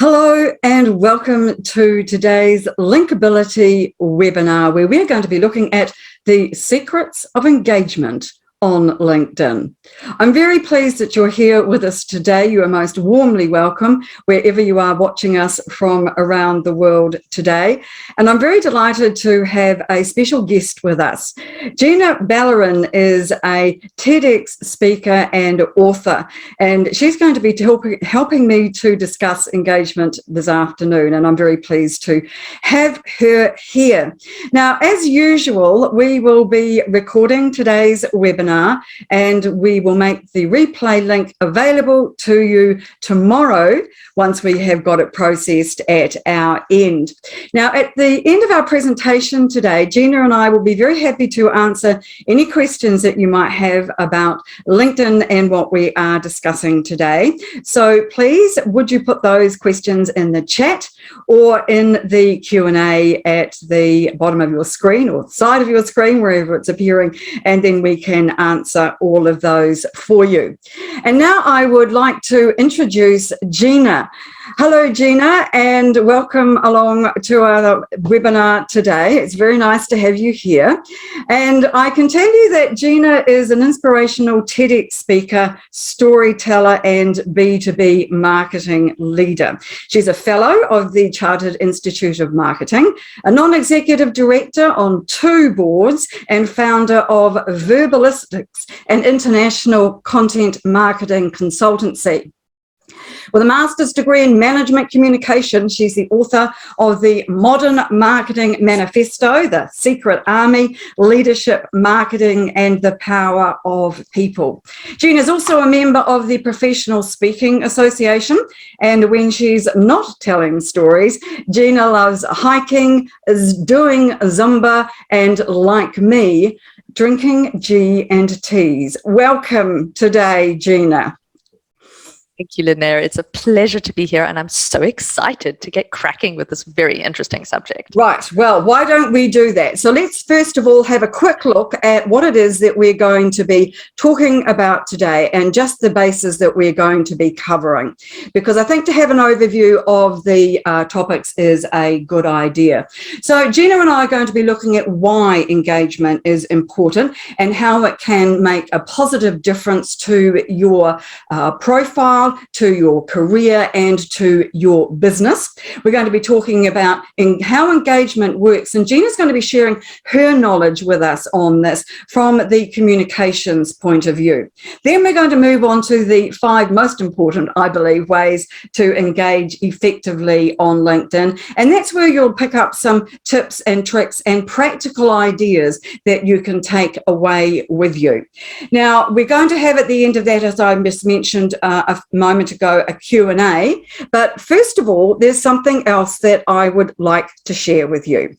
Hello and welcome to today's LinkAbility webinar, where we're going to be looking at the secrets of engagement on LinkedIn. I'm very pleased that you're here with us today. You are most warmly welcome wherever you are watching us from around the world today. And I'm very delighted to have a special guest with us. Gina Ballerin is a TEDx speaker and author, and she's going to be helping me to discuss engagement this afternoon, and I'm very pleased to have her here. Now, as usual, we will be recording today's webinar, and we will make the replay link available to you tomorrow once we have got it processed at our end. Now, at the end of our presentation today, Gina and I will be very happy to answer any questions that you might have about LinkedIn and what we are discussing today. So please, would you put those questions in the chat or in the Q&A at the bottom of your screen or side of your screen, wherever it's appearing, and then we can answer all of those for you. And now I would like to introduce Gina. Hello, Gina, and welcome along to our webinar today. It's very nice to have you here. And I can tell you that Gina is an inspirational TEDx speaker, storyteller, and B2B marketing leader. She's a fellow of the Chartered Institute of Marketing, a non-executive director on 2 boards, and founder of Verbalistics, an international content marketing consultancy. With a master's degree in management communication, she's the author of the Modern Marketing Manifesto, The Secret Army, Leadership, Marketing, and the Power of People. Gina is also a member of the Professional Speaking Association, and when she's not telling stories, Gina loves hiking, is doing Zumba, and like me, drinking G&Ts. Welcome today, Gina. Thank you, Lynnaire. It's a pleasure to be here, and I'm so excited to get cracking with this very interesting subject. Right. Well, why don't we do that? So let's first of all have a quick look at what it is that we're going to be talking about today and just the bases that we're going to be covering, because I think to have an overview of the topics is a good idea. So Gina and I are going to be looking at why engagement is important and how it can make a positive difference to your profile, to your career, and to your business. We're going to be talking about how engagement works, and Gina's going to be sharing her knowledge with us on this from the communications point of view. Then we're going to move on to the 5 most important, I believe, ways to engage effectively on LinkedIn, and that's where you'll pick up some tips and tricks and practical ideas that you can take away with you. Now, we're going to have at the end of that, as I just mentioned a moment ago, a Q&A. But first of all, there's something else that I would like to share with you.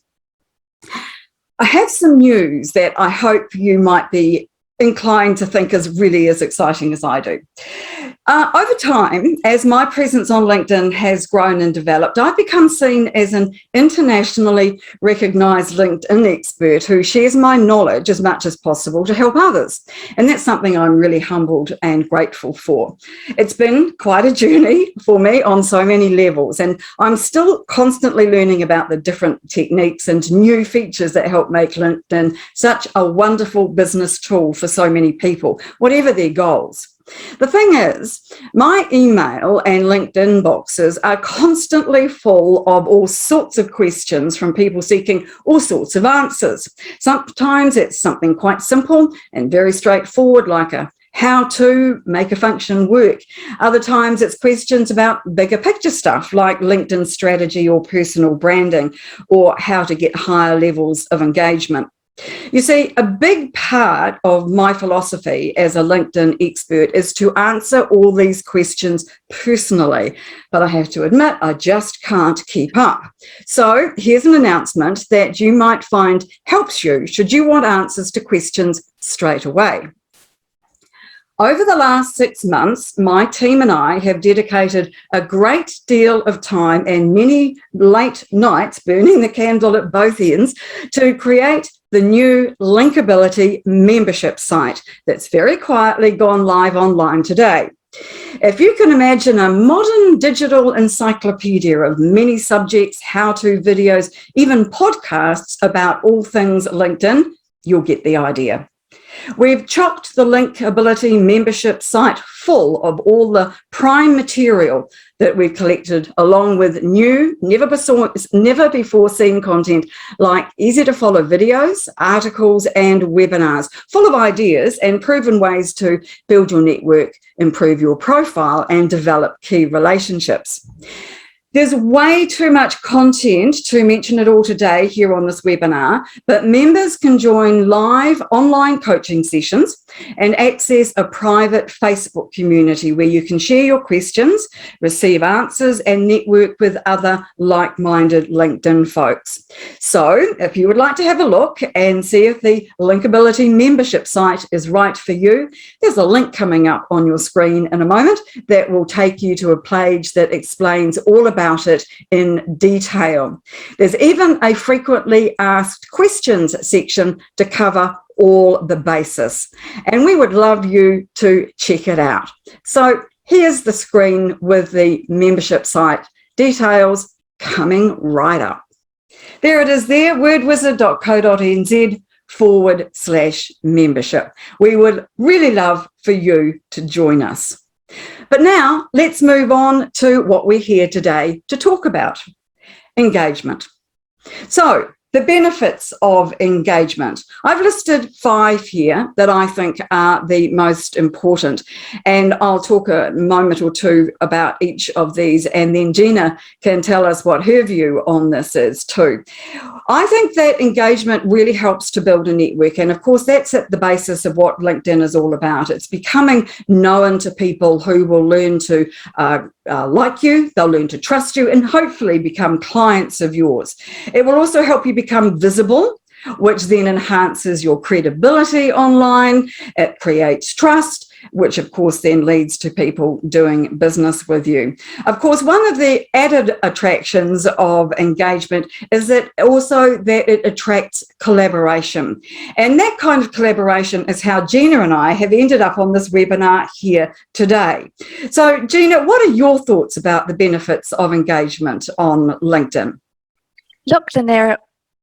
I have some news that I hope you might be inclined to think is really as exciting as I do. Over time, as my presence on LinkedIn has grown and developed, I've become seen as an internationally recognised LinkedIn expert who shares my knowledge as much as possible to help others. And that's something I'm really humbled and grateful for. It's been quite a journey for me on so many levels, and I'm still constantly learning about the different techniques and new features that help make LinkedIn such a wonderful business tool for so many people, whatever their goals. The thing is, my email and LinkedIn boxes are constantly full of all sorts of questions from people seeking all sorts of answers. Sometimes it's something quite simple and very straightforward, like a how to make a function work. Other times it's questions about bigger picture stuff like LinkedIn strategy or personal branding, or how to get higher levels of engagement. You see, a big part of my philosophy as a LinkedIn expert is to answer all these questions personally, but I have to admit, I just can't keep up. So here's an announcement that you might find helps you should you want answers to questions straight away. Over the last 6 months, my team and I have dedicated a great deal of time and many late nights burning the candle at both ends to create the new LinkAbility membership site that's very quietly gone live online today. If you can imagine a modern digital encyclopedia of many subjects, how-to videos, even podcasts about all things LinkedIn, you'll get the idea. We've chocked the LinkAbility membership site full of all the prime material that we've collected, along with new, never before seen content like easy to follow videos, articles, and webinars, full of ideas and proven ways to build your network, improve your profile, and develop key relationships. There's way too much content to mention it all today here on this webinar, but members can join live online coaching sessions and access a private Facebook community where you can share your questions, receive answers, and network with other like-minded LinkedIn folks. So if you would like to have a look and see if the LinkAbility membership site is right for you, there's a link coming up on your screen in a moment that will take you to a page that explains all about it in detail. There's even a frequently asked questions section to cover all the bases, and we would love you to check it out. So here's the screen with the membership site details coming right up. There it is there, wordwizard.co.nz/membership. We would really love for you to join us. But now let's move on to what we're here today to talk about: engagement. So the benefits of engagement. I've listed 5 here that I think are the most important, and I'll talk a moment or two about each of these, and then Gina can tell us what her view on this is too. I think that engagement really helps to build a network, and of course that's at the basis of what LinkedIn is all about. It's becoming known to people who will learn to like you, they'll learn to trust you, and hopefully become clients of yours. It will also help you become visible, which then enhances your credibility online. It creates trust, which of course then leads to people doing business with you. Of course, one of the added attractions of engagement is that it attracts collaboration. And that kind of collaboration is how Gina and I have ended up on this webinar here today. So Gina, what are your thoughts about the benefits of engagement on LinkedIn? Look, Lynnaire,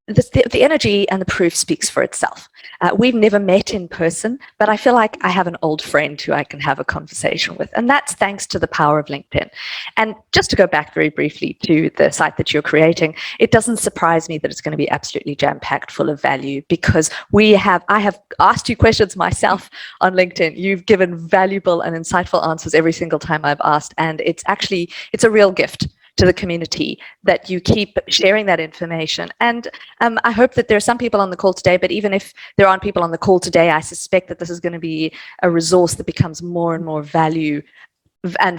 the energy and the proof speaks for itself. We've never met in person, but I feel like I have an old friend who I can have a conversation with, and that's thanks to the power of LinkedIn. And just to go back very briefly to the site that you're creating, it doesn't surprise me that it's going to be absolutely jam-packed full of value, because I have asked you questions myself on LinkedIn. You've given valuable and insightful answers every single time I've asked, and it's a real gift to the community that you keep sharing that information. And I hope that there are some people on the call today, but even if there aren't people on the call today, I suspect that this is going to be a resource that becomes more and more valuable and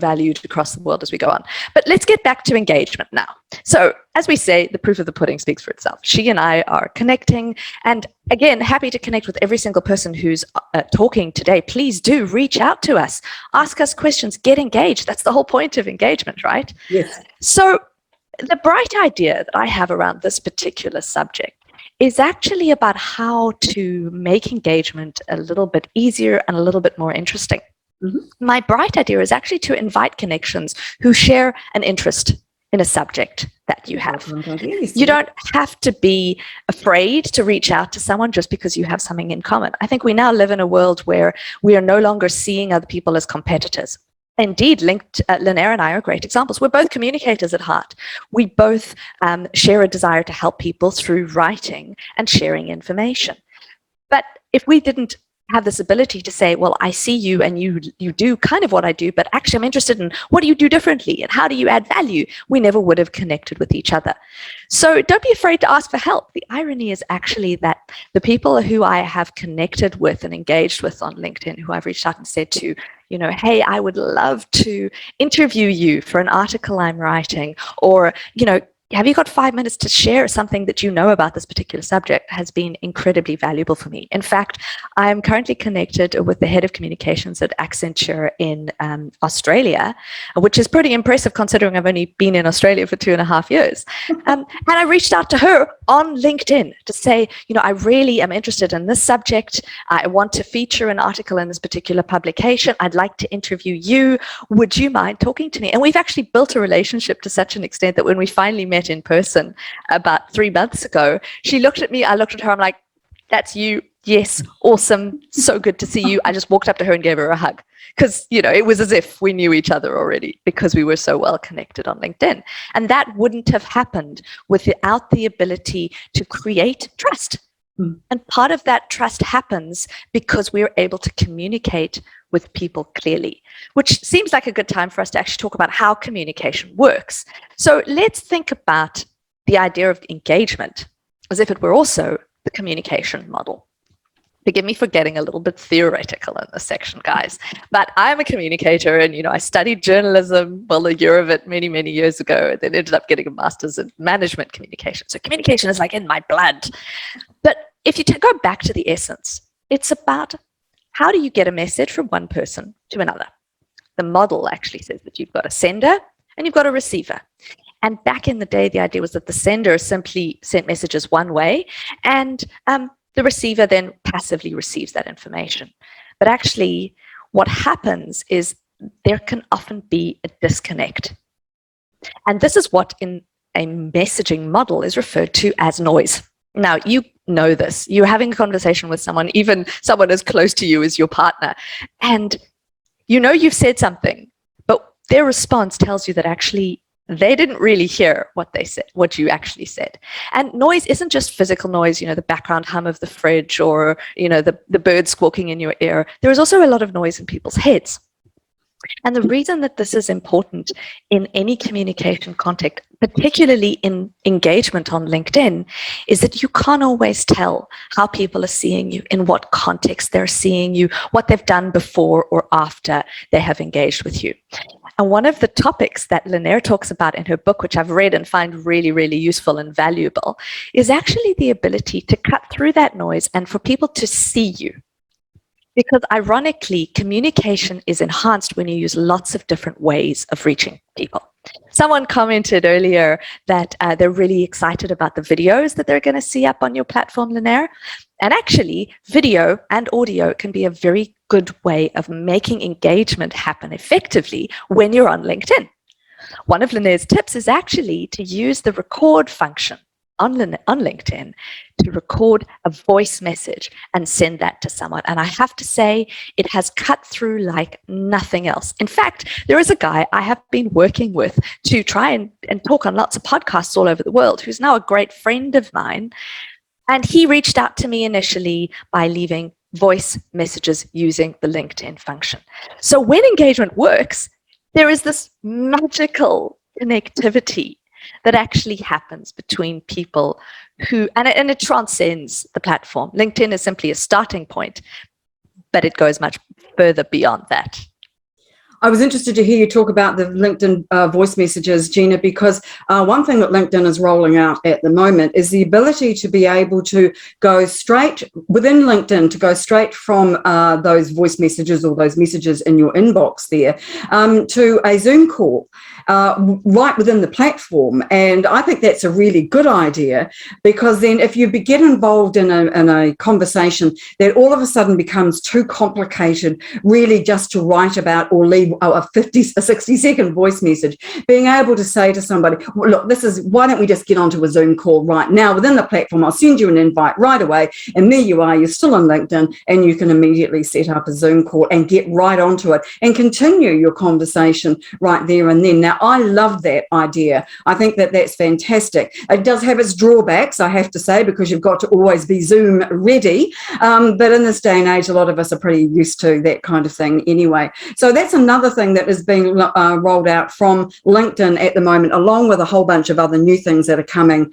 valued across the world as we go on. But let's get back to engagement now. So as we say, the proof of the pudding speaks for itself. She and I are connecting, and again, happy to connect with every single person who's talking today. Please do reach out to us, ask us questions, get engaged. That's the whole point of engagement, right? Yes. So the bright idea that I have around this particular subject is actually about how to make engagement a little bit easier and a little bit more interesting. Mm-hmm. My bright idea is actually to invite connections who share an interest in a subject that you have. You don't have to be afraid to reach out to someone just because you have something in common. I think we now live in a world where we are no longer seeing other people as competitors. Indeed, Lynnaire and I are great examples. We're both communicators at heart. We both share a desire to help people through writing and sharing information. But if we didn't have this ability to say, well, I see you and you do kind of what I do, but actually I'm interested in what do you do differently and how do you add value, we never would have connected with each other. So don't be afraid to ask for help. The irony is actually that the people who I have connected with and engaged with on LinkedIn, who I've reached out and said to, hey, I would love to interview you for an article I'm writing, or, have you got 5 minutes to share something that you know about this particular subject, has been incredibly valuable for me. In fact, I am currently connected with the head of communications at Accenture in Australia, which is pretty impressive considering I've only been in Australia for 2.5 years. And I reached out to her on LinkedIn to say, I really am interested in this subject. I want to feature an article in this particular publication. I'd like to interview you. Would you mind talking to me? And we've actually built a relationship to such an extent that when we finally met in person about 3 months ago, she looked at me, I looked at her, I'm like, that's you. Yes, awesome. So good to see you. I just walked up to her and gave her a hug because, it was as if we knew each other already because we were so well connected on LinkedIn. And that wouldn't have happened without the ability to create trust. And part of that trust happens because we're able to communicate with people clearly, which seems like a good time for us to actually talk about how communication works. So let's think about the idea of engagement as if it were also the communication model. Forgive me for getting a little bit theoretical in this section, guys, but I'm a communicator and, I studied journalism, a year of it many, many years ago, and then ended up getting a master's in management communication. So communication is like in my blood. But if you go back to the essence, it's about how do you get a message from one person to another? The model actually says that you've got a sender and you've got a receiver. And back in the day, the idea was that the sender simply sent messages one way and the receiver then passively receives that information. But actually, what happens is there can often be a disconnect. And this is what in a messaging model is referred to as noise. Now, you know this. You're having a conversation with someone, even someone as close to you as your partner, and you've said something, but their response tells you that actually they didn't really hear what they said, what you actually said. And noise isn't just physical noise, the background hum of the fridge or, the bird squawking in your ear. There is also a lot of noise in people's heads. And the reason that this is important in any communication context, particularly in engagement on LinkedIn, is that you can't always tell how people are seeing you, in what context they're seeing you, what they've done before or after they have engaged with you. And one of the topics that Lynnaire talks about in her book, which I've read and find really, really useful and valuable, is actually the ability to cut through that noise and for people to see you. Because ironically, communication is enhanced when you use lots of different ways of reaching people. Someone commented earlier that they're really excited about the videos that they're going to see up on your platform, Lynnaire. And actually, video and audio can be a very good way of making engagement happen effectively when you're on LinkedIn. One of Lynnaire's tips is actually to use the record function on LinkedIn to record a voice message and send that to someone. And I have to say, it has cut through like nothing else. In fact, there is a guy I have been working with to try and talk on lots of podcasts all over the world, who's now a great friend of mine. And he reached out to me initially by leaving voice messages using the LinkedIn function. So when engagement works, there is this magical connectivity that actually happens between people who, and it transcends the platform. LinkedIn is simply a starting point, but it goes much further beyond that. I was interested to hear you talk about the LinkedIn voice messages, Gina, because one thing that LinkedIn is rolling out at the moment is the ability to be able to go straight within LinkedIn, to go straight from those voice messages or those messages in your inbox there to a Zoom call right within the platform. And I think that's a really good idea, because then if you get involved in a conversation that all of a sudden becomes too complicated really just to write about or leave a 60-second voice message, being able to say to somebody, well, look, why don't we just get onto a Zoom call right now within the platform? I'll send you an invite right away. And there you are, you're still on LinkedIn, and you can immediately set up a Zoom call and get right onto it and continue your conversation right there and then. Now, I love that idea. I think that that's fantastic. It does have its drawbacks, I have to say, because you've got to always be Zoom ready. But in this day and age, a lot of us are pretty used to that kind of thing anyway. So that's another thing that is being rolled out from LinkedIn at the moment, along with a whole bunch of other new things that are coming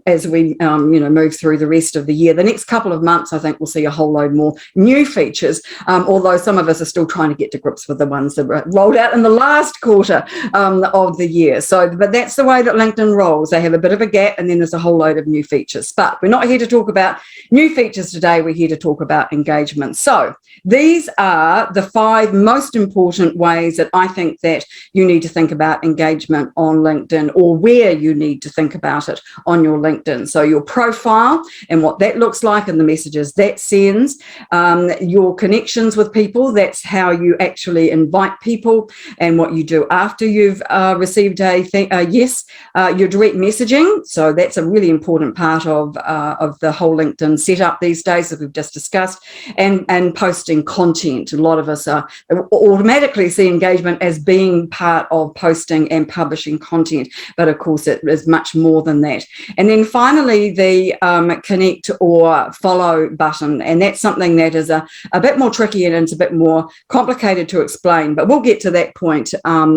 as we move through the rest of the year. The next couple of months, I think we'll see a whole load more new features, although some of us are still trying to get to grips with the ones that were rolled out in the last quarter of the year. So, but that's the way that LinkedIn rolls. They have a bit of a gap, and then there's a whole load of new features. But we're not here to talk about new features today. We're here to talk about engagement. So these are the 5 most important ways that I think that you need to think about engagement on LinkedIn, or where you need to think about it on your LinkedIn. So your profile and what that looks like, and the messages that sends, your connections with people, that's how you actually invite people, and what you do after you've received a yes, your direct messaging. So that's a really important part of the whole LinkedIn setup these days, as we've just discussed, and posting content. A lot of us automatically see engagement as being part of posting and publishing content, but of course it is much more than that. And then finally, the connect or follow button, and that's something that is a bit more tricky, and it's a bit more complicated to explain, but we'll get to that point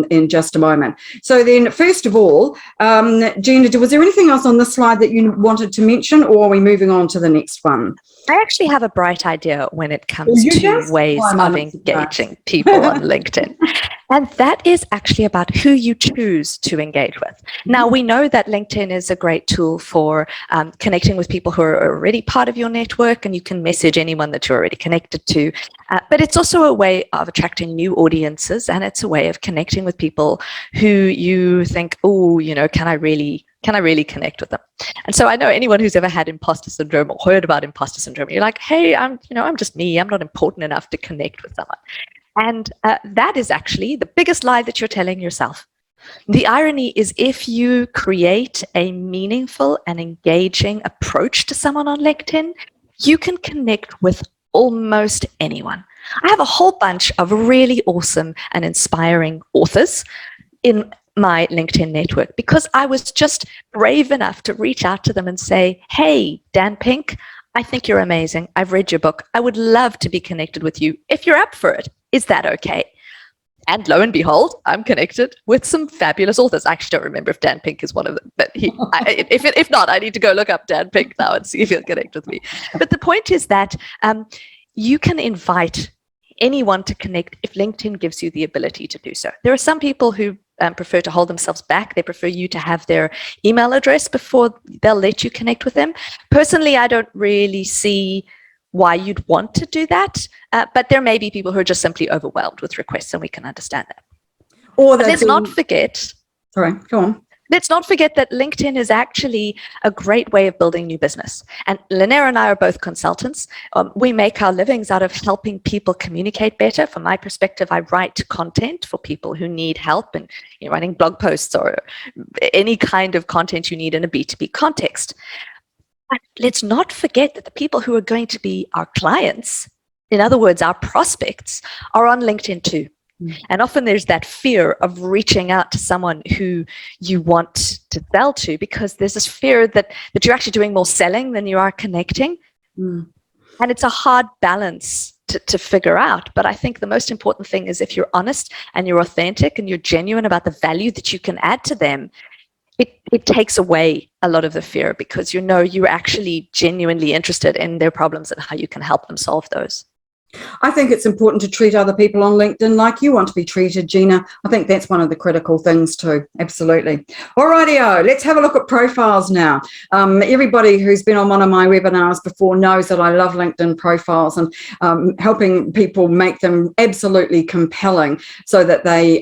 in just a moment. So then, first of all, Gina, was there anything else on this slide that you wanted to mention, or are we moving on to the next one? I actually have a bright idea when it comes to ways of engaging people on LinkedIn. And that is actually about who you choose to engage with. Now, we know that LinkedIn is a great tool for connecting with people who are already part of your network, and you can message anyone that you're already connected to. But it's also a way of attracting new audiences, and it's a way of connecting with people who you think, oh, can I really connect with them? And so I know anyone who's ever had imposter syndrome or heard about imposter syndrome, you're like, hey, I'm just me. I'm not important enough to connect with someone. And that is actually the biggest lie that you're telling yourself. The irony is, if you create a meaningful and engaging approach to someone on LinkedIn, you can connect with almost anyone. I have a whole bunch of really awesome and inspiring authors in my LinkedIn network, because I was just brave enough to reach out to them and say, hey, Dan Pink, I think you're amazing. I've read your book. I would love to be connected with you if you're up for it. Is that okay? And lo and behold, I'm connected with some fabulous authors. I actually don't remember if Dan Pink is one of them, but if not, I need to go look up Dan Pink now and see if he'll connect with me. But the point is that you can invite anyone to connect if LinkedIn gives you the ability to do so. There are some people who prefer to hold themselves back. They prefer you to have their email address before they'll let you connect with them. Personally, I don't really see why you'd want to do that, but there may be people who are just simply overwhelmed with requests, and we can understand that. Or let's not forget. Sorry, go on. Let's not forget that LinkedIn is actually a great way of building new business. And Lynnaire and I are both consultants. We make our livings out of helping people communicate better. From my perspective, I write content for people who need help in writing blog posts or any kind of content you need in a B2B context. But let's not forget that the people who are going to be our clients, in other words, our prospects, are on LinkedIn too. And often there's that fear of reaching out to someone who you want to sell to, because there's this fear that you're actually doing more selling than you are connecting. And it's a hard balance to figure out. But I think the most important thing is, if you're honest and you're authentic and you're genuine about the value that you can add to them, it takes away a lot of the fear, because you're actually genuinely interested in their problems and how you can help them solve those. I think it's important to treat other people on LinkedIn like you want to be treated, Gina. I think that's one of the critical things too. Absolutely. All rightio, let's have a look at profiles now. Everybody who's been on one of my webinars before knows that I love LinkedIn profiles, and helping people make them absolutely compelling so that they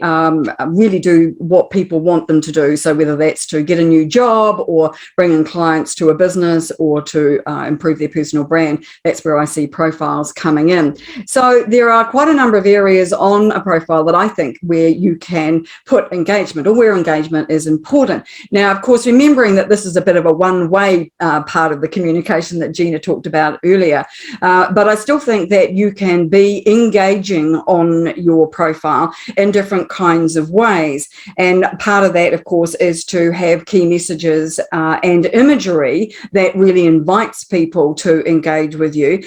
really do what people want them to do. So whether that's to get a new job, or bring in clients to a business, or to improve their personal brand, that's where I see profiles coming in. So there are quite a number of areas on a profile that I think where you can put engagement, or where engagement is important. Now, of course, remembering that this is a bit of a one-way part of the communication that Gina talked about earlier, but I still think that you can be engaging on your profile in different kinds of ways. And part of that, of course, is to have key messages and imagery that really invites people to engage with you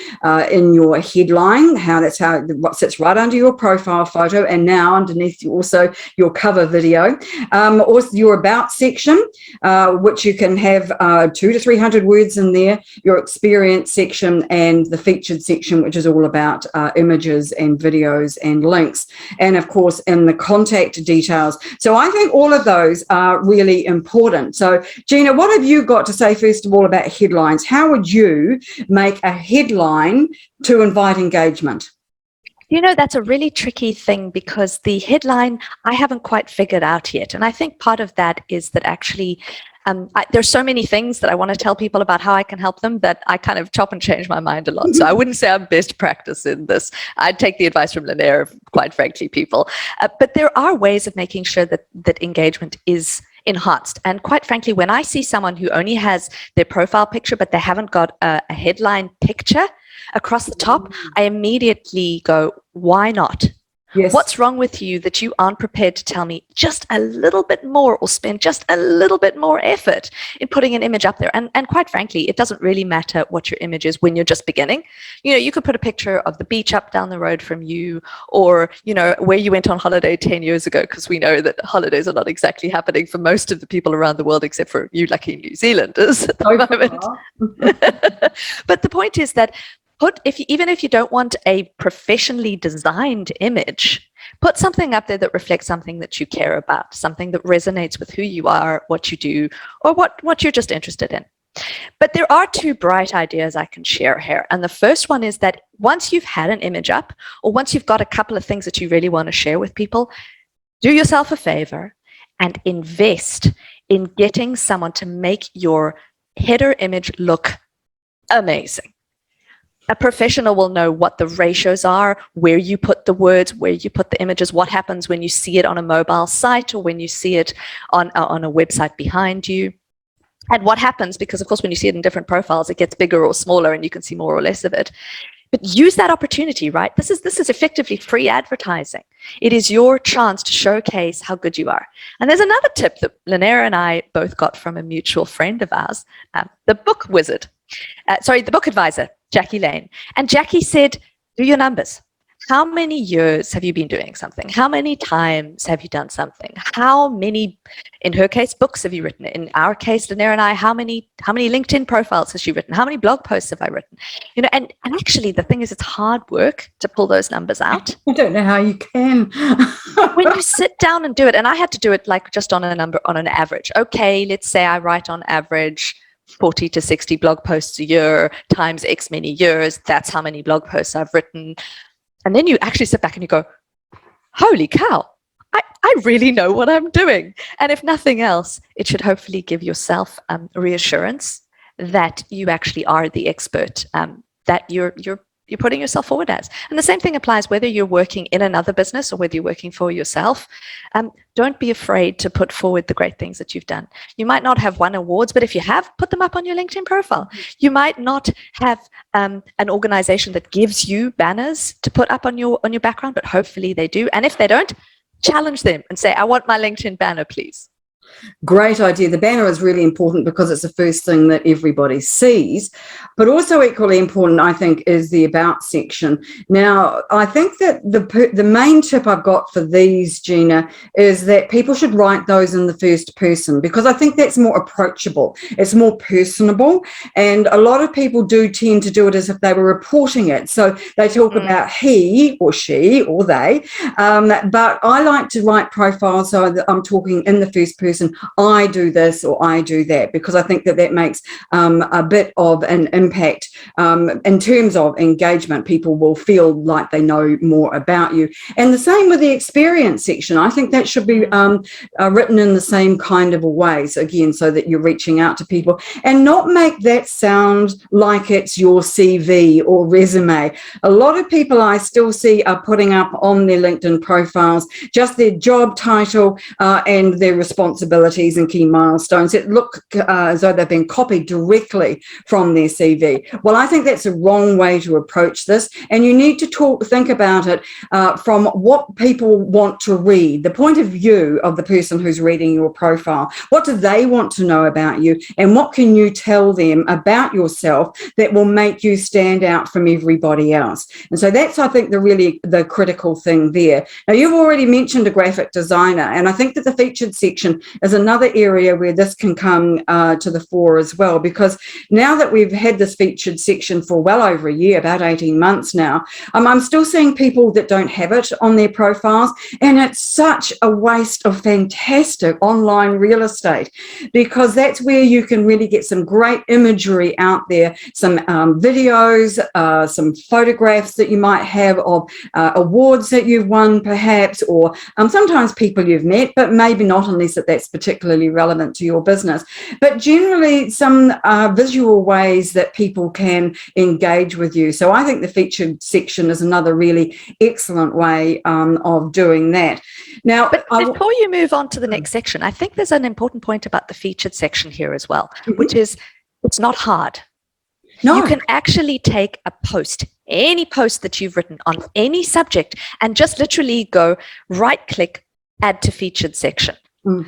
in your headline. headline, that's how what sits right under your profile photo, and now underneath also your cover video. Also your about section, which you can have 200 to 300 words in there, your experience section, and the featured section, which is all about images and videos and links, and of course in the contact details. So I think all of those are really important. So Gina, what have you got to say first of all about headlines? How would you make a headline to invite engagement? You know, that's a really tricky thing, because the headline I haven't quite figured out yet. And I think part of that is that actually there's so many things that I want to tell people about how I can help them that I kind of chop and change my mind a lot. So I wouldn't say I'm best practice in this. I'd take the advice from Lynnaire, quite frankly, people. But there are ways of making sure that engagement is enhanced. And quite frankly, when I see someone who only has their profile picture, but they haven't got a headline picture across the top, I immediately go, why not? Yes. What's wrong with you that you aren't prepared to tell me just a little bit more, or spend just a little bit more effort in putting an image up there? And quite frankly, it doesn't really matter what your image is when you're just beginning. You know, you could put a picture of the beach up down the road from you, or, you know, where you went on holiday 10 years ago, because we know that holidays are not exactly happening for most of the people around the world, except for you lucky New Zealanders at the moment. But the point is that even if you don't want a professionally designed image, put something up there that reflects something that you care about, something that resonates with who you are, what you do, or what you're just interested in. But there are two bright ideas I can share here. And the first one is that once you've had an image up, or once you've got a couple of things that you really want to share with people, do yourself a favor and invest in getting someone to make your header image look amazing. A professional will know what the ratios are, where you put the words, where you put the images, what happens when you see it on a mobile site or when you see it on a website behind you. And what happens, because of course when you see it in different profiles, it gets bigger or smaller and you can see more or less of it. But use that opportunity, right? This is effectively free advertising. It is your chance to showcase how good you are. And there's another tip that Lynnaire and I both got from a mutual friend of ours, the book advisor, Jackie Lane. And Jackie said, do your numbers. How many years have you been doing something? How many times have you done something? How many, in her case, books have you written? In our case, Lynnaire and I, how many LinkedIn profiles has she written? How many blog posts have I written? You know, and actually the thing is, it's hard work to pull those numbers out. I don't know how you can. When you sit down and do it, and I had to do it like just on an average. Okay, let's say I write on average 40 to 60 blog posts a year times X many years. That's how many blog posts I've written. And then you actually sit back and you go, holy cow, I really know what I'm doing. And if nothing else, it should hopefully give yourself reassurance that you actually are the expert that you're putting yourself forward as. And the same thing applies whether you're working in another business or whether you're working for yourself. Don't be afraid to put forward the great things that you've done. You might not have won awards, but if you have, put them up on your LinkedIn profile. You might not have an organization that gives you banners to put up on your background, but hopefully they do. And if they don't, challenge them and say, I want my LinkedIn banner, please. Great idea. The banner is really important because it's the first thing that everybody sees, but also equally important, I think, is the about section. Now, I think that the main tip I've got for these, Gina, is that people should write those in the first person, because I think that's more approachable. It's more personable, and a lot of people do tend to do it as if they were reporting it. So they talk about he or she or they, but I like to write profiles so that I'm talking in the first person. I do this or I do that, because I think that makes a bit of an impact in terms of engagement. People will feel like they know more about you. And the same with the experience section. I think that should be written in the same kind of a way. So again, so that you're reaching out to people and not make that sound like it's your CV or resume. A lot of people I still see are putting up on their LinkedIn profiles just their job title and their responsibilities. abilities and key milestones that look as though they've been copied directly from their CV. Well, I think that's a wrong way to approach this, and you need to think about it from what people want to read, the point of view of the person who's reading your profile. What do they want to know about you, and what can you tell them about yourself that will make you stand out from everybody else? And so that's, I think, the critical thing there. Now, you've already mentioned a graphic designer, and I think that the featured section is another area where this can come to the fore as well, because now that we've had this featured section for well over a year, about 18 months now, I'm still seeing people that don't have it on their profiles, and it's such a waste of fantastic online real estate, because that's where you can really get some great imagery out there, some videos, some photographs that you might have of awards that you've won perhaps, or sometimes people you've met, but maybe not, unless that's particularly relevant to your business. But generally some visual ways that people can engage with you. So I think the featured section is another really excellent way of doing that. Now, but before you move on to the next section, I think there's an important point about the featured section here as well, which is it's not hard. No. You can actually take a post, any post that you've written on any subject, and just literally go right-click, add to featured section.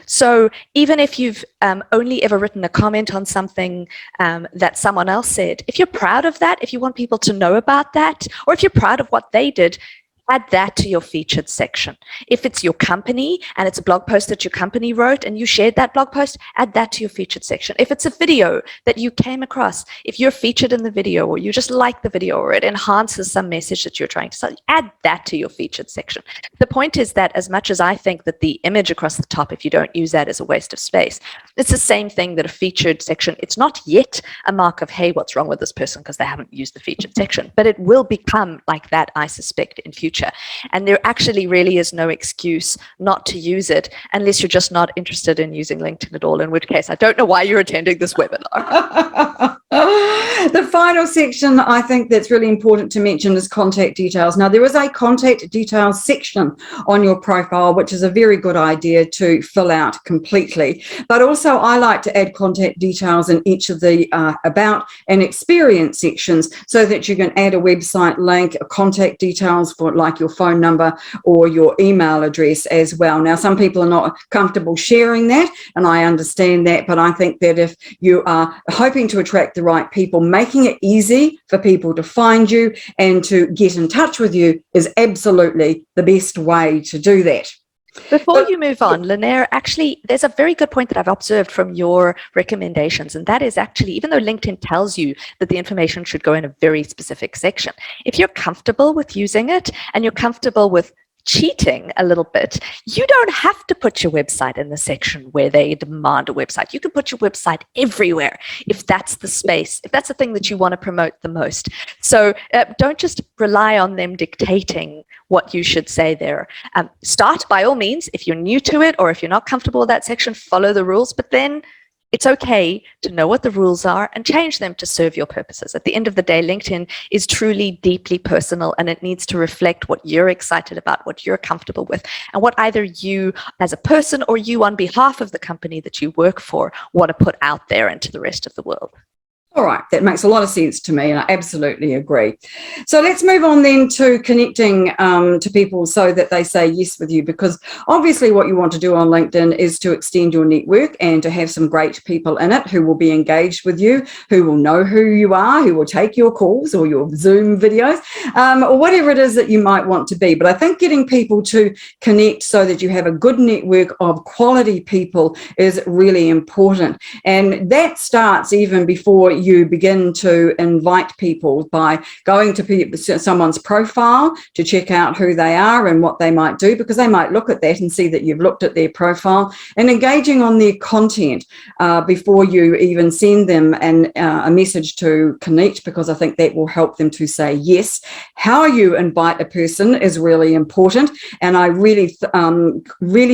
So even if you've only ever written a comment on something that someone else said, if you're proud of that, if you want people to know about that, or if you're proud of what they did, add that to your featured section. If it's your company and it's a blog post that your company wrote and you shared that blog post, add that to your featured section. If it's a video that you came across, if you're featured in the video, or you just like the video, or it enhances some message that you're trying to sell, add that to your featured section. The point is that as much as I think that the image across the top, if you don't use that, is a waste of space, it's the same thing that a featured section, it's not yet a mark of, hey, what's wrong with this person because they haven't used the featured section, but it will become like that, I suspect, in future. And there actually really is no excuse not to use it, unless you're just not interested in using LinkedIn at all, in which case I don't know why you're attending this webinar. The final section I think that's really important to mention is contact details. Now, there is a contact details section on your profile, which is a very good idea to fill out completely. But also I like to add contact details in each of the about and experience sections, so that you can add a website link, contact details for like your phone number or your email address as well. Now, some people are not comfortable sharing that, and I understand that, but I think that if you are hoping to attract the right people, making it easy for people to find you and to get in touch with you is absolutely the best way to do that. Before you move on, Lynnaire, actually, there's a very good point that I've observed from your recommendations, and that is actually, even though LinkedIn tells you that the information should go in a very specific section, if you're comfortable with using it and you're comfortable with cheating a little bit, you don't have to put your website in the section where they demand a website. You can put your website everywhere if that's the space, if that's the thing that you want to promote the most. So don't just rely on them dictating what you should say there. Start, by all means, if you're new to it or if you're not comfortable with that section, follow the rules, but then it's okay to know what the rules are and change them to serve your purposes. At the end of the day, LinkedIn is truly deeply personal, and it needs to reflect what you're excited about, what you're comfortable with, and what either you as a person or you on behalf of the company that you work for want to put out there into the rest of the world. All right, that makes a lot of sense to me, and I absolutely agree. So let's move on then to connecting to people so that they say yes with you, because obviously what you want to do on LinkedIn is to extend your network and to have some great people in it who will be engaged with you, who will know who you are, who will take your calls or your Zoom videos, or whatever it is that you might want to be. But I think getting people to connect so that you have a good network of quality people is really important. And that starts even before you begin to invite people by going to someone's profile to check out who they are and what they might do, because they might look at that and see that you've looked at their profile, and engaging on their content before you even send them a message to connect, because I think that will help them to say yes. How you invite a person is really important, and I really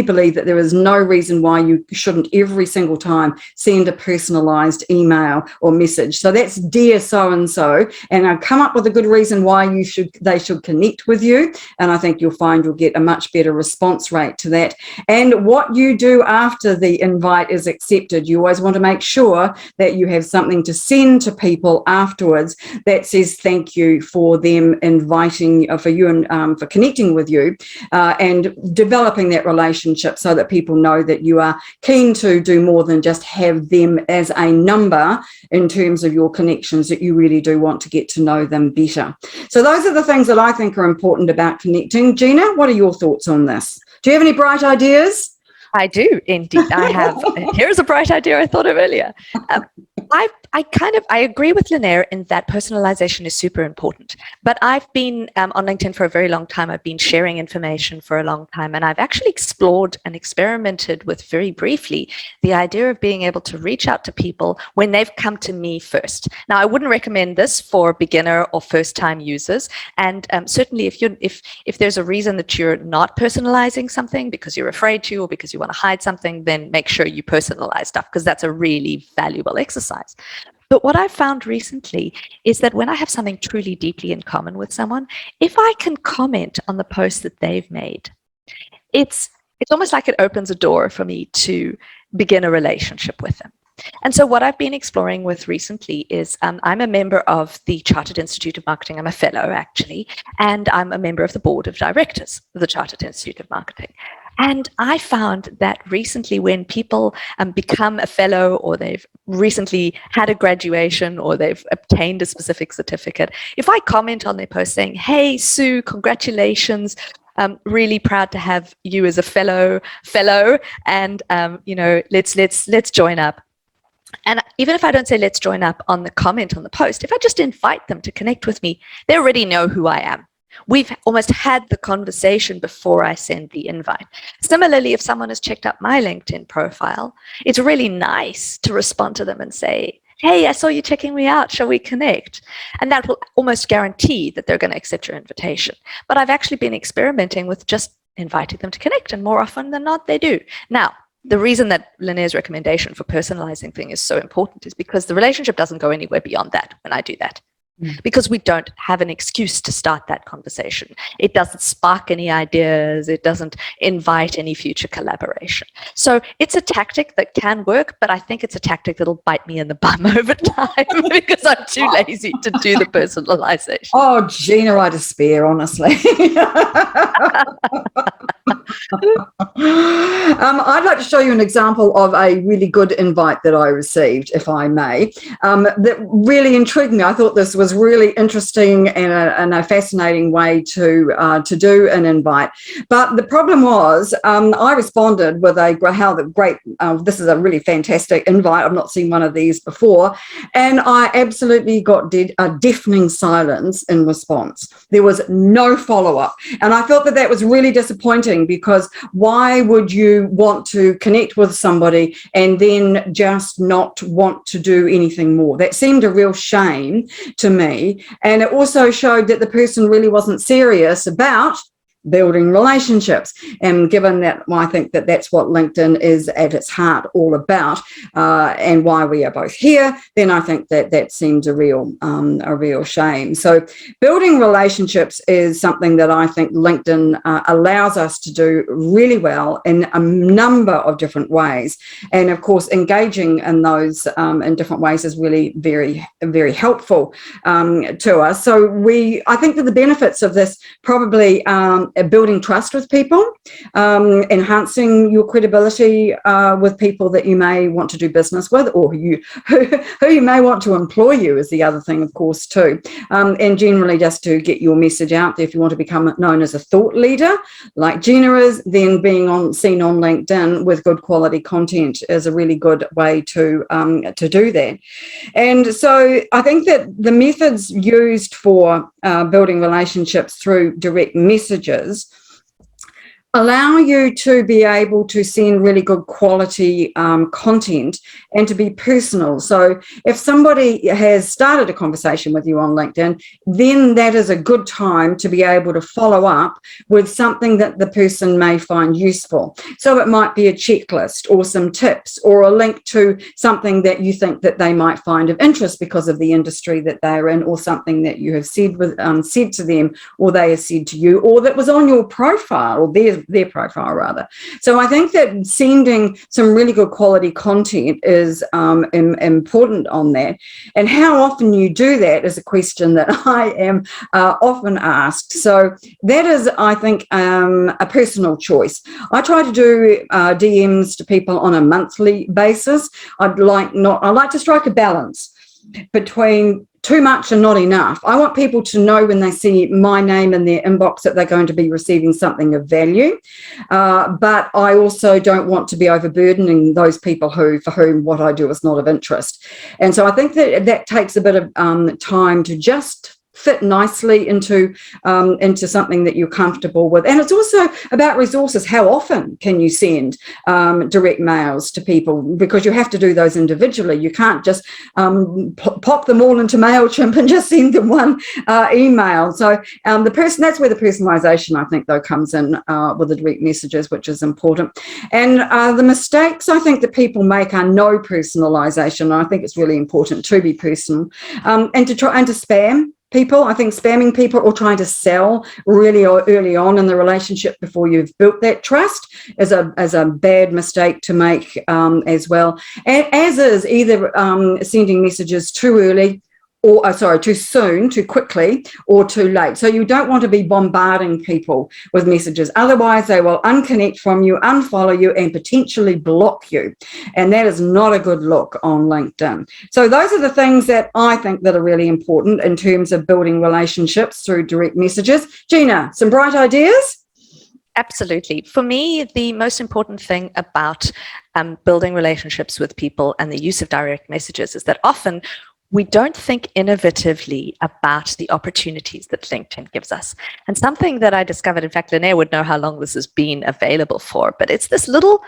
believe that there is no reason why you shouldn't every single time send a personalized email or message message. So that's dear so-and-so, and I'll come up with a good reason why they should connect with you. And I think you'll find you'll get a much better response rate to that. And what you do after the invite is accepted, you always want to make sure that you have something to send to people afterwards that says thank you for them inviting, for you and for connecting with you, and developing that relationship so that people know that you are keen to do more than just have them as a number in terms of your connections, that you really do want to get to know them better. So those are the things that I think are important about connecting. Gina, what are your thoughts on this? Do you have any bright ideas? I do indeed. I have. Here's a bright idea I thought of earlier. I agree with Lynnaire in that personalization is super important. But I've been on LinkedIn for a very long time. I've been sharing information for a long time, and I've actually explored and experimented with, very briefly, the idea of being able to reach out to people when they've come to me first. Now, I wouldn't recommend this for beginner or first-time users. And certainly, if there's a reason that you're not personalizing something because you're afraid to, or because you want to hide something, then make sure you personalize stuff, because that's a really valuable exercise. But what I've found recently is that when I have something truly deeply in common with someone, if I can comment on the post that they've made, it's almost like it opens a door for me to begin a relationship with them. And so what I've been exploring with recently is I'm a member of the Chartered Institute of Marketing. I'm a fellow, actually, and I'm a member of the board of directors of the Chartered Institute of Marketing. And I found that recently, when people become a fellow, or they've recently had a graduation, or they've obtained a specific certificate, if I comment on their post saying, "Hey, Sue, congratulations. Really proud to have you as a fellow, and let's join up." And even if I don't say let's join up on the comment on the post, if I just invite them to connect with me, they already know who I am. We've almost had the conversation before I send the invite. Similarly, if someone has checked out my LinkedIn profile, it's really nice to respond to them and say, "Hey, I saw you checking me out. Shall we connect?" And that will almost guarantee that they're going to accept your invitation. But I've actually been experimenting with just inviting them to connect, and more often than not, they do. Now, the reason that Lynnaire's recommendation for personalizing thing is so important is because the relationship doesn't go anywhere beyond that when I do that. Because we don't have an excuse to start that conversation. It doesn't spark any ideas. It doesn't invite any future collaboration. So it's a tactic that can work, but I think it's a tactic that'll bite me in the bum over time because I'm too lazy to do the personalization. Oh, Gina, I despair, honestly. I'd like to show you an example of a really good invite that I received, if I may, that really intrigued me. I thought this was really interesting and a fascinating way to do an invite. But the problem was, I responded with this is a really fantastic invite. I've not seen one of these before. And I absolutely got a deafening silence in response. There was no follow-up. And I felt that was really disappointing, because why would you want to connect with somebody and then just not want to do anything more? That seemed a real shame to me. And it also showed that the person really wasn't serious about building relationships. And given that, well, I think that that's what LinkedIn is at its heart all about, and why we are both here, then I think that seems a real shame. So building relationships is something that I think LinkedIn allows us to do really well in a number of different ways. And of course, engaging in those in different ways is really very, very helpful to us. So I think that the benefits of this probably building trust with people, enhancing your credibility with people that you may want to do business with, or who you may want to employ you is the other thing, of course, too. And generally just to get your message out there. If you want to become known as a thought leader, like Gina is, then being seen on LinkedIn with good quality content is a really good way to do that. And so I think that the methods used for building relationships through direct messages allow you to be able to send really good quality content and to be personal. So if somebody has started a conversation with you on LinkedIn, then that is a good time to be able to follow up with something that the person may find useful. So it might be a checklist or some tips or a link to something that you think that they might find of interest because of the industry that they're in, or something that you have said to them, or they have said to you, or that was on your profile, or their profile rather. So I think that sending some really good quality content is important on that. And how often you do that is a question that I am often asked. So that is, I think, a personal choice. I try to do DMs to people on a monthly basis. I like to strike a balance between too much and not enough. I want people to know when they see my name in their inbox that they're going to be receiving something of value. But I also don't want to be overburdening those people for whom what I do is not of interest. And so I think that takes a bit of time to just fit nicely into something that you're comfortable with. And it's also about resources. How often can you send direct mails to people? Because you have to do those individually. You can't just pop them all into MailChimp and just send them one email. So that's where the personalization, I think, though, comes in with the direct messages, which is important. And the mistakes I think that people make are no personalization. I think it's really important to be personal and to spam people. I think spamming people or trying to sell really early on in the relationship before you've built that trust is a bad mistake to make as well. As is either sending messages too early, or too soon, too quickly, or too late. So you don't want to be bombarding people with messages. Otherwise, they will unconnect from you, unfollow you, and potentially block you. And that is not a good look on LinkedIn. So those are the things that I think that are really important in terms of building relationships through direct messages. Gina, some bright ideas? Absolutely. For me, the most important thing about building relationships with people and the use of direct messages is that often we don't think innovatively about the opportunities that LinkedIn gives us. And something that I discovered, in fact, Lynnaire would know how long this has been available for, but it's this little,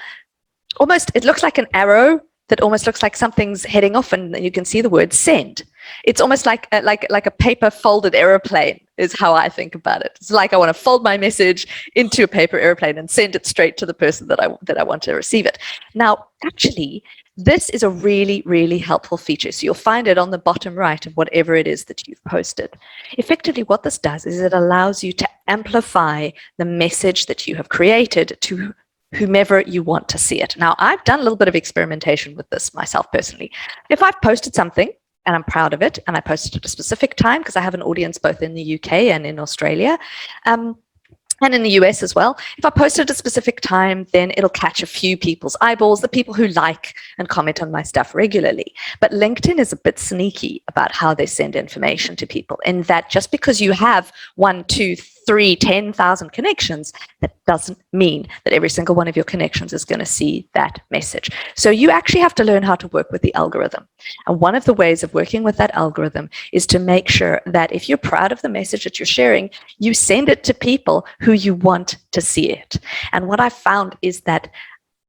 it looks like an arrow that almost looks like something's heading off, and you can see the word send. It's almost like a paper folded aeroplane is how I think about it. It's like I want to fold my message into a paper airplane and send it straight to the person that I want to receive it. Now, actually, this is a really, really helpful feature. So you'll find it on the bottom right of whatever it is that you've posted. Effectively, what this does is it allows you to amplify the message that you have created to whomever you want to see it. Now, I've done a little bit of experimentation with this myself personally. If I've posted something and I'm proud of it, and I posted at a specific time because I have an audience both in the UK and in Australia, and in the US as well. If I post at a specific time, then it'll catch a few people's eyeballs, the people who like and comment on my stuff regularly. But LinkedIn is a bit sneaky about how they send information to people, in that just because you have 1, 2, 3, 10,000 connections, that doesn't mean that every single one of your connections is going to see that message. So you actually have to learn how to work with the algorithm. And one of the ways of working with that algorithm is to make sure that if you're proud of the message that you're sharing, you send it to people who you want to see it. And what I found is that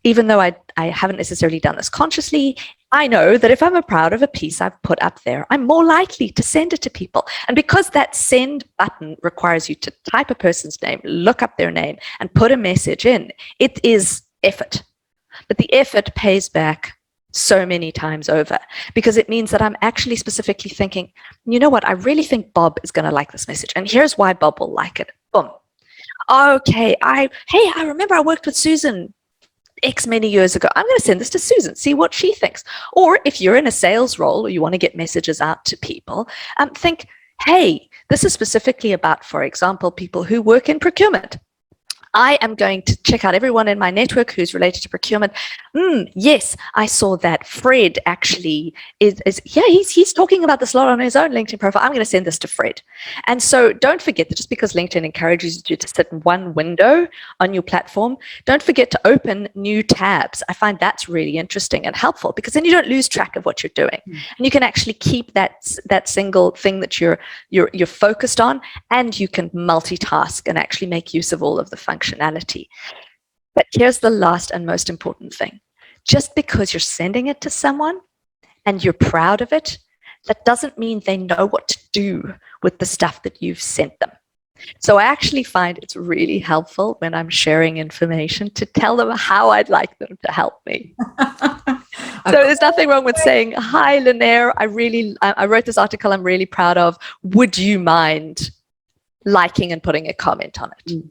even though I haven't necessarily done this consciously, I know that if I'm proud of a piece I've put up there, I'm more likely to send it to people. And because that send button requires you to type a person's name, look up their name, and put a message in, it is effort. But the effort pays back so many times over, because it means that I'm actually specifically thinking, you know what, I really think Bob is going to like this message. And here's why Bob will like it. Boom. Okay, I remember I worked with Susan X many years ago. I'm going to send this to Susan, see what she thinks. Or if you're in a sales role or you want to get messages out to people, think, hey, this is specifically about, for example, people who work in procurement. I am going to check out everyone in my network who's related to procurement. Yes, I saw that Fred actually he's talking about this a lot on his own LinkedIn profile. I'm going to send this to Fred. And so don't forget that just because LinkedIn encourages you to sit in one window on your platform, don't forget to open new tabs. I find that's really interesting and helpful, because then you don't lose track of what you're doing. And you can actually keep that single thing that you're focused on, and you can multitask and actually make use of all of the functions functionality. But here's the last and most important thing. Just because you're sending it to someone and you're proud of it, that doesn't mean they know what to do with the stuff that you've sent them. So I actually find it's really helpful when I'm sharing information to tell them how I'd like them to help me. So there's nothing wrong with saying, hi, Lynnaire, I wrote this article I'm really proud of. Would you mind liking and putting a comment on it?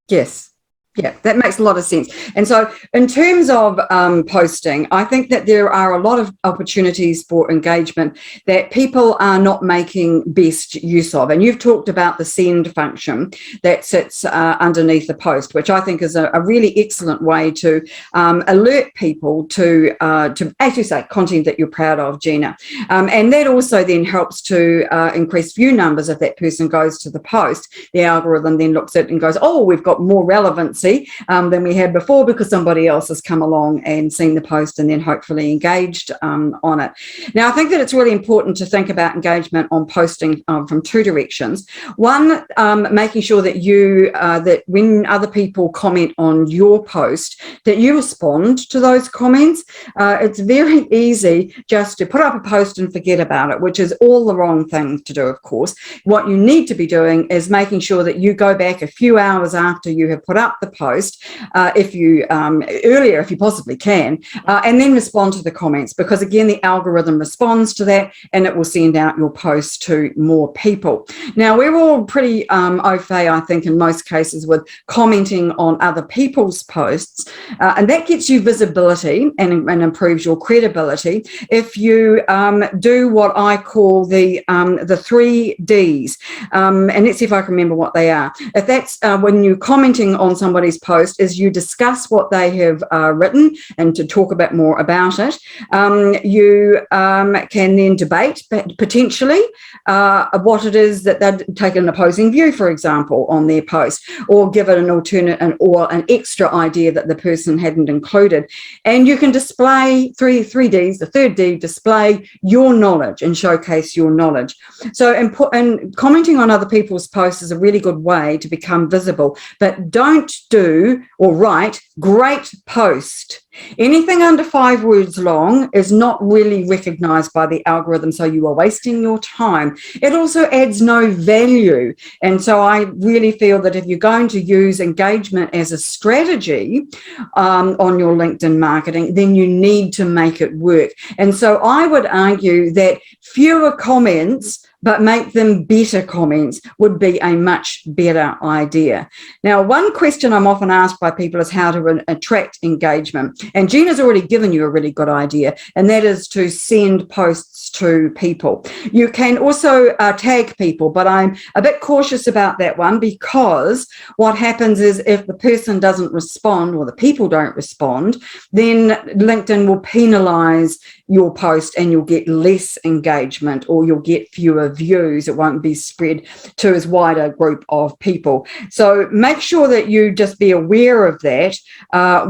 Yes. Yeah, that makes a lot of sense. And so in terms of posting, I think that there are a lot of opportunities for engagement that people are not making best use of. And you've talked about the send function that sits underneath the post, which I think is a really excellent way to alert people to, as you say, content that you're proud of, Gina. And that also then helps to increase view numbers. If that person goes to the post, the algorithm then looks at it and goes, oh, we've got more relevancy than we had before because somebody else has come along and seen the post and then hopefully engaged on it. Now, I think that it's really important to think about engagement on posting from two directions. One, making sure that that when other people comment on your post, that you respond to those comments. It's very easy just to put up a post and forget about it, which is all the wrong thing to do, of course. What you need to be doing is making sure that you go back a few hours after you have put up the post, earlier if you possibly can, and then respond to the comments, because again the algorithm responds to that and it will send out your post to more people. Now, we're all pretty au fait, I think, in most cases with commenting on other people's posts, and that gets you visibility and improves your credibility if you do what I call the 3 Ds, and let's see if I can remember what they are. If that's when you're commenting on somebody's post, is you discuss what they have written and to talk a bit more about it. You can then debate potentially what it is that they'd take an opposing view, for example, on their post, or give it an alternate or an extra idea that the person hadn't included. And you can display three Ds. The third D, display your knowledge and showcase your knowledge. So and commenting on other people's posts is a really good way to become visible, but don't do or write great post. Anything under 5 words long is not really recognized by the algorithm, so you are wasting your time. It also adds no value. And so I really feel that if you're going to use engagement as a strategy on your LinkedIn marketing, then you need to make it work. And so I would argue that fewer comments but make them better comments would be a much better idea. Now, one question I'm often asked by people is how to attract engagement. And Gina's already given you a really good idea, and that is to send posts to people. You can also tag people, but I'm a bit cautious about that one, because what happens is if the person doesn't respond or the people don't respond, then LinkedIn will penalize your post and you'll get less engagement or you'll get fewer views. It won't be spread to as wide a group of people. So make sure that you just be aware of that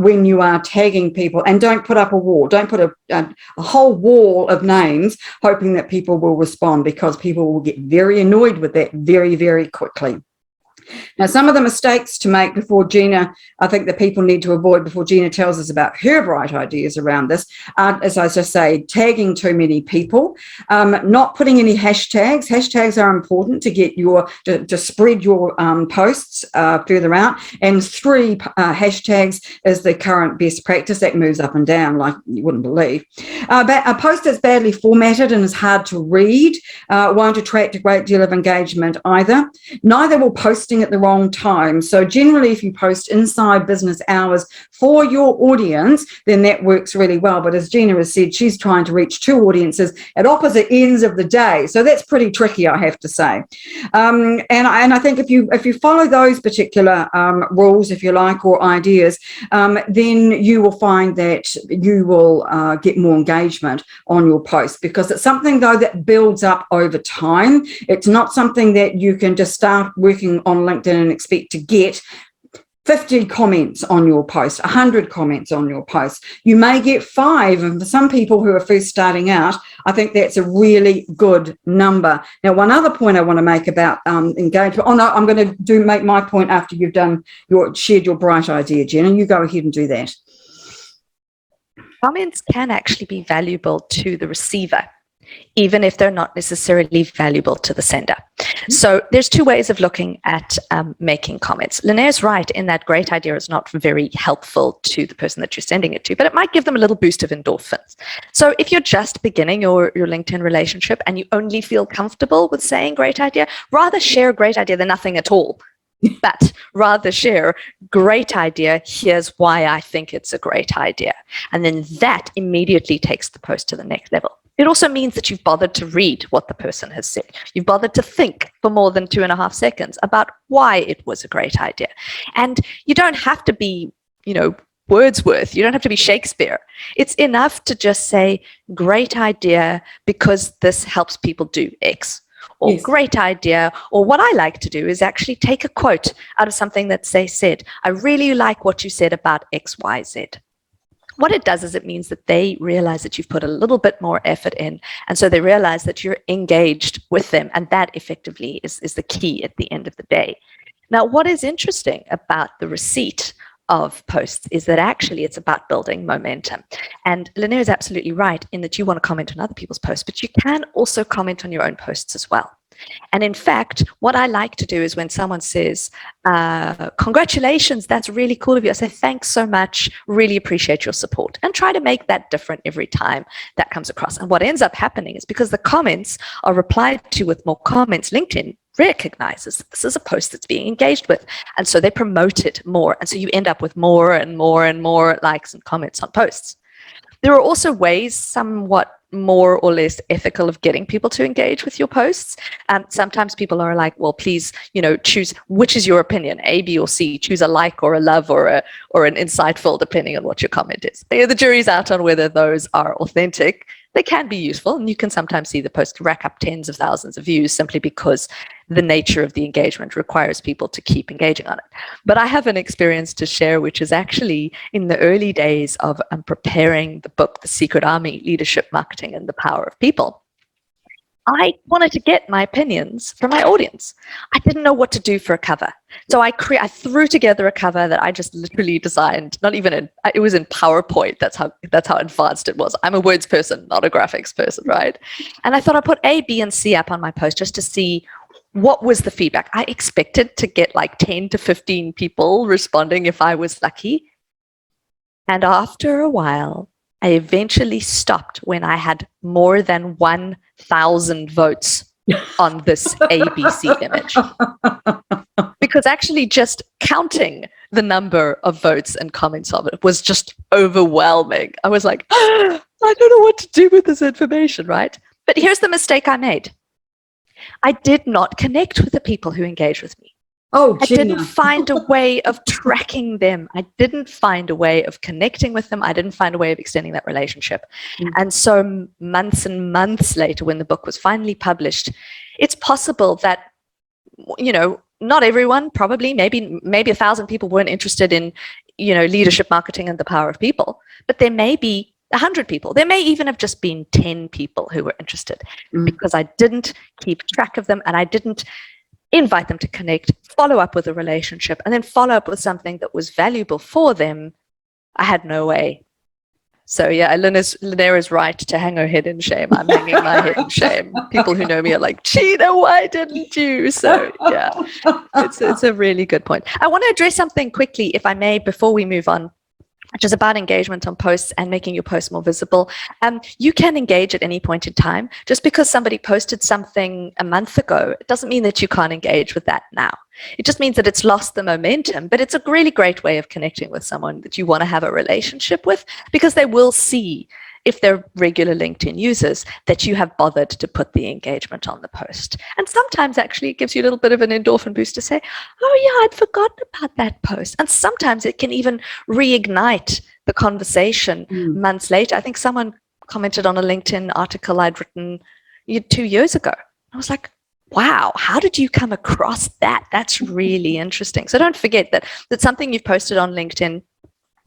when you are tagging people, and don't put up a wall. Don't put a whole wall of names hoping that people will respond, because people will get very annoyed with that very, very quickly. Now, some of the mistakes to make before Gina, I think that people need to avoid before Gina tells us about her bright ideas around this, as I just say, tagging too many people, not putting any hashtags. Hashtags are important to get to spread your posts further out. And 3 hashtags is the current best practice. That moves up and down like you wouldn't believe. But a post that's badly formatted and is hard to read won't attract a great deal of engagement either. Neither will posting at the wrong time. So generally, if you post inside business hours for your audience, then that works really well. But as Gina has said, she's trying to reach 2 audiences at opposite ends of the day. So that's pretty tricky, I have to say. And I think if you follow those particular rules, if you like, or ideas, then you will find that you will get more engagement on your post, because it's something, though, that builds up over time. It's not something that you can just start working on LinkedIn and expect to get 50 comments on your post, 100 comments on your post. You may get 5, and for some people who are first starting out, I think that's a really good number. Now, one other point I want to make about engagement. Oh, no, I'm going to make my point after you've shared your bright idea, Jen, and you go ahead and do that. Comments can actually be valuable to the receiver, even if they're not necessarily valuable to the sender. So there's two ways of looking at making comments. Lynnaire's right in that great idea is not very helpful to the person that you're sending it to, but it might give them a little boost of endorphins. So if you're just beginning your LinkedIn relationship and you only feel comfortable with saying great idea, rather share great idea than nothing at all. But rather share great idea, here's why I think it's a great idea. And then that immediately takes the post to the next level. It also means that you've bothered to read what the person has said. You've bothered to think for more than 2.5 seconds about why it was a great idea. And you don't have to be, Wordsworth. You don't have to be Shakespeare. It's enough to just say, great idea because this helps people do X. Or yes. Great idea, or what I like to do is actually take a quote out of something that they said. I really like what you said about X, Y, Z. What it does is it means that they realize that you've put a little bit more effort in, and so they realize that you're engaged with them, and that effectively is the key at the end of the day. Now, what is interesting about the receipt of posts is that actually it's about building momentum. And Lynnaire is absolutely right in that you want to comment on other people's posts, but you can also comment on your own posts as well. And in fact, what I like to do is when someone says, congratulations, that's really cool of you, I say, thanks so much, really appreciate your support, and try to make that different every time that comes across. And what ends up happening is because the comments are replied to with more comments, LinkedIn recognizes that this is a post that's being engaged with. And so they promote it more. And so you end up with more and more and more likes and comments on posts. There are also ways, somewhat more or less ethical, of getting people to engage with your posts. Sometimes people are like, well, please, choose which is your opinion, A, B, or C. Choose a like or a love or an insightful, depending on what your comment is. The jury's out on whether those are authentic. They can be useful, and you can sometimes see the post rack up tens of thousands of views simply because the nature of the engagement requires people to keep engaging on it. But I have an experience to share, which is actually in the early days of preparing the book, The Secret Army, Leadership, Marketing, and the Power of People. I wanted to get my opinions from my audience. I didn't know what to do for a cover. So I threw together a cover that I just literally designed, it was in PowerPoint. That's how advanced it was. I'm a words person, not a graphics person, right? And I thought I'd put A, B, and C up on my post just to see what was the feedback. I expected to get like 10 to 15 people responding if I was lucky. And after a while, I eventually stopped when I had more than 1,000 votes on this ABC image. Because actually just counting the number of votes and comments of it was just overwhelming. I was like, I don't know what to do with this information, right? But here's the mistake I made. I did not connect with the people who engaged with me. Oh, I didn't find a way of tracking them. I didn't find a way of connecting with them. I didn't find a way of extending that relationship. And so months and months later, when the book was finally published, it's possible that, not everyone, probably, maybe 1,000 people weren't interested in, leadership, marketing, and the power of people, but there may be 100 people. There may even have just been 10 people who were interested because I didn't keep track of them and I didn't invite them to connect, follow up with a relationship, and then follow up with something that was valuable for them. I had no way. So yeah, Lynnaire is right to hang her head in shame. I'm hanging my head in shame. People who know me are like, Gina, why didn't you? So yeah, it's a really good point. I want to address something quickly, if I may, before we move on, which is about engagement on posts and making your posts more visible. You can engage at any point in time. Just because somebody posted something a month ago, it doesn't mean that you can't engage with that now. It just means that it's lost the momentum, but it's a really great way of connecting with someone that you want to have a relationship with, because they will see, if they're regular LinkedIn users, that you have bothered to put the engagement on the post. And sometimes actually it gives you a little bit of an endorphin boost to say, oh yeah, I'd forgotten about that post. And sometimes it can even reignite the conversation months later. I think someone commented on a LinkedIn article I'd written 2 years ago. I was like, wow, how did you come across that? That's really interesting. So don't forget that something you've posted on LinkedIn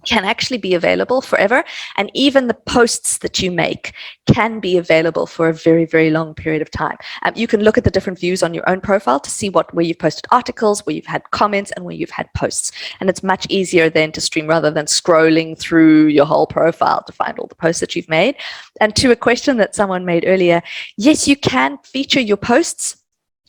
can actually be available forever. And even the posts that you make can be available for a very, very long period of time. You can look at the different views on your own profile to see where you've posted articles, where you've had comments, and where you've had posts. And it's much easier then to stream rather than scrolling through your whole profile to find all the posts that you've made. And to a question that someone made earlier, yes, you can feature your posts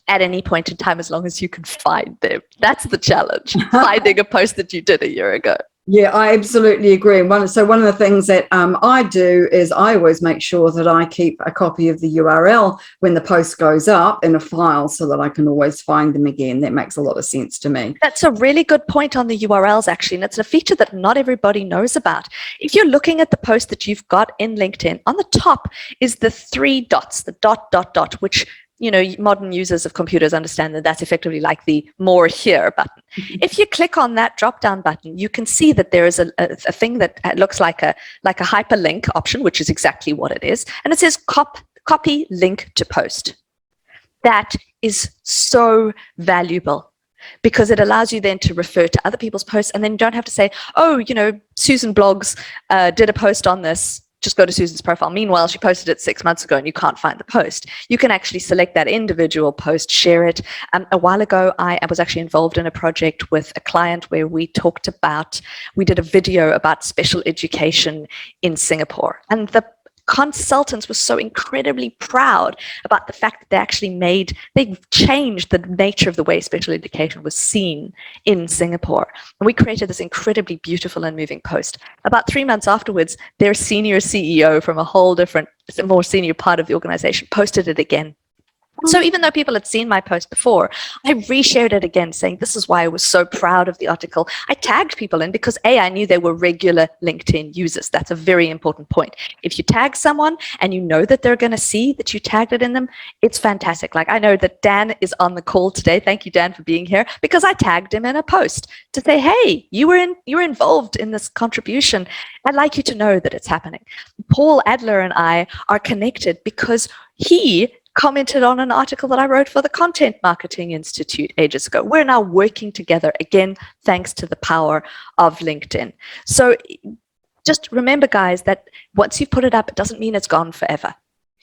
at any point in time as long as you can find them. That's the challenge, finding a post that you did a year ago. Yeah, I absolutely agree. So one of the things that I do is I always make sure that I keep a copy of the URL when the post goes up in a file so that I can always find them again. That makes a lot of sense to me. That's a really good point on the URLs, actually, and it's a feature that not everybody knows about. If you're looking at the post that you've got in LinkedIn, on the top is the 3 dots, the ... which modern users of computers understand that that's effectively like the more here button. If you click on that drop-down button, you can see that there is a thing that looks like a hyperlink option, which is exactly what it is. And it says copy link to post. That is so valuable because it allows you then to refer to other people's posts, and then you don't have to say, oh, Susan Blogs did a post on this. Just go to Susan's profile. Meanwhile, she posted it 6 months ago and you can't find the post. You can actually select that individual post, share it. A while ago, I was actually involved in a project with a client where we did a video about special education in Singapore. And the consultants were so incredibly proud about the fact that they changed the nature of the way special education was seen in Singapore. And we created this incredibly beautiful and moving post. About 3 months afterwards, their senior CEO from a whole different, more senior part of the organization posted it again. So even though people had seen my post before, I reshared it again, saying this is why I was so proud of the article. I tagged people in because I knew they were regular LinkedIn users. That's a very important point. If you tag someone and you know that they're going to see that you tagged it in them, it's fantastic. Like I know that Dan is on the call today. Thank you, Dan, for being here, because I tagged him in a post to say, hey, you were involved in this contribution. I'd like you to know that it's happening. Paul Adler and I are connected because he commented on an article that I wrote for the Content Marketing Institute ages ago. We're now working together again, thanks to the power of LinkedIn. So just remember, guys, that once you put it up, it doesn't mean it's gone forever.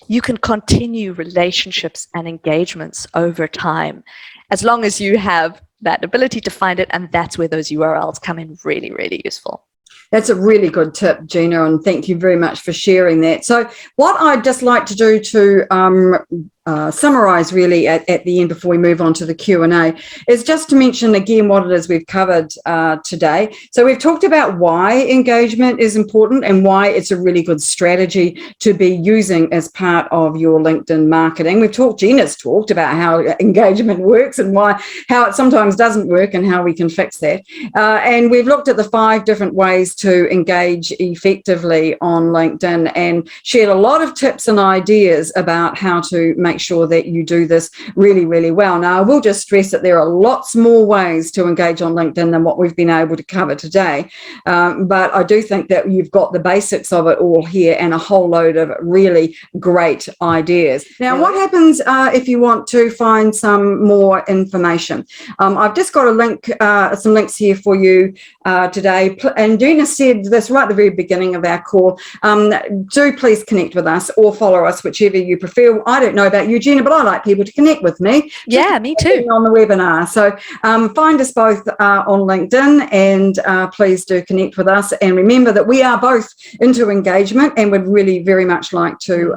You can continue relationships and engagements over time, as long as you have that ability to find it. And that's where those URLs come in really, really useful. That's a really good tip, Gina, and thank you very much for sharing that. So what I'd just like to do to summarize really at the end before we move on to the Q&A is just to mention again what it is we've covered today. So we've talked about why engagement is important and why it's a really good strategy to be using as part of your LinkedIn marketing. Gina's talked about how engagement works and how it sometimes doesn't work and how we can fix that. And we've looked at the 5 different ways to engage effectively on LinkedIn and shared a lot of tips and ideas about how to make sure that you do this really, really well. Now, I will just stress that there are lots more ways to engage on LinkedIn than what we've been able to cover today. But I do think that you've got the basics of it all here and a whole load of really great ideas. Now, what happens if you want to find some more information? I've just got a link, some links here for you today. And Gina said this right at the very beginning of our call. Do please connect with us or follow us, whichever you prefer. I don't know about you, Gina, but I like people to connect with me. Yeah, me too. On the webinar. So find us both on LinkedIn and please do connect with us. And remember that we are both into engagement and would really very much like to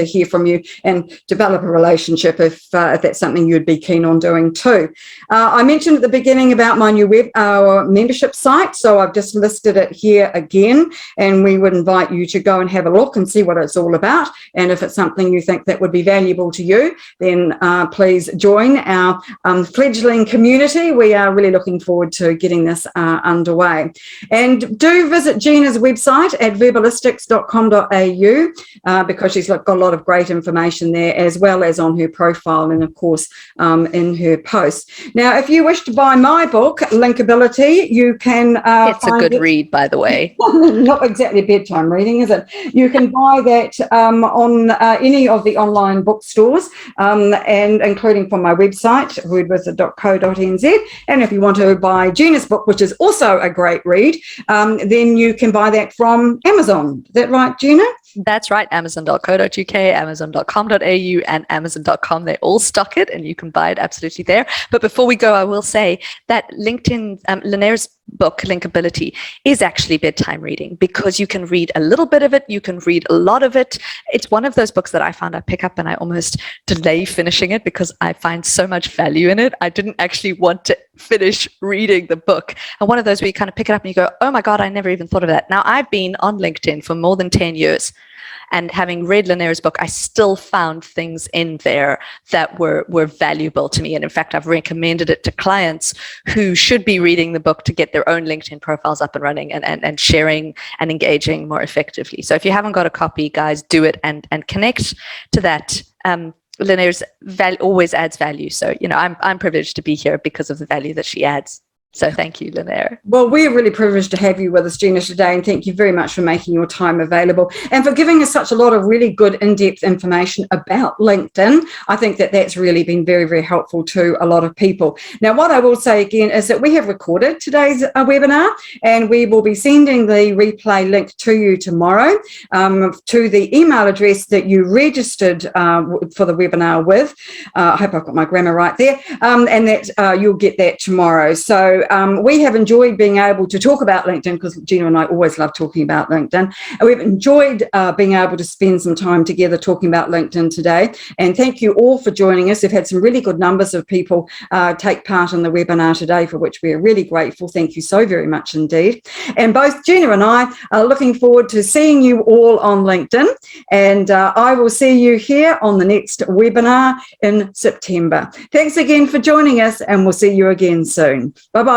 hear from you and develop a relationship if that's something you'd be keen on doing too. I mentioned at the beginning about my new membership site. So I've just listed it here again, and we would invite you to go and have a look and see what it's all about. And if it's something you think that would be valuable to you, then please join our fledgling community. We are really looking forward to getting this underway. And do visit Gina's website at verbalistics.com.au because she's got a lot of great information there, as well as on her profile and, of course, in her posts. Now, if you wish to buy my book, LinkAbility, you can it's a good read, by the way. Not exactly bedtime reading, is it? You can buy that on any of the online book bookstores, and including from my website, wordwither.co.nz. And if you want to buy Gina's book, which is also a great read, then you can buy that from Amazon. Is that right, Gina? That's right. Amazon.co.uk, Amazon.com.au, and Amazon.com. They all stock it, and you can buy it absolutely there. But before we go, I will say that LinkedIn, Lynnaire's book, LinkAbility, is actually bedtime reading, because you can read a little bit of it, you can read a lot of it. It's one of those books that I found I pick up and I almost delay finishing it because I find so much value in it. I didn't actually want to finish reading the book. And one of those where you kind of pick it up and you go, oh my God, I never even thought of that. Now, I've been on LinkedIn for more than 10 years. And having read Lynnaire's book, I still found things in there that were valuable to me. And in fact, I've recommended it to clients who should be reading the book to get their own LinkedIn profiles up and running and sharing and engaging more effectively. So if you haven't got a copy, guys, do it and connect to that. Lynnaire's always adds value. So, I'm privileged to be here because of the value that she adds. So thank you, Lynnaire. Well, we're really privileged to have you with us, Gina, today, and thank you very much for making your time available and for giving us such a lot of really good in-depth information about LinkedIn. I think that that's really been very, very helpful to a lot of people. Now, what I will say again is that we have recorded today's webinar, and we will be sending the replay link to you tomorrow to the email address that you registered for the webinar with. I hope I've got my grammar right there, and that you'll get that tomorrow. So we have enjoyed being able to talk about LinkedIn, because Gina and I always love talking about LinkedIn. And we've enjoyed being able to spend some time together talking about LinkedIn today. And thank you all for joining us. We've had some really good numbers of people take part in the webinar today, for which we are really grateful. Thank you so very much indeed. And both Gina and I are looking forward to seeing you all on LinkedIn. And I will see you here on the next webinar in September. Thanks again for joining us, and we'll see you again soon. Bye-bye.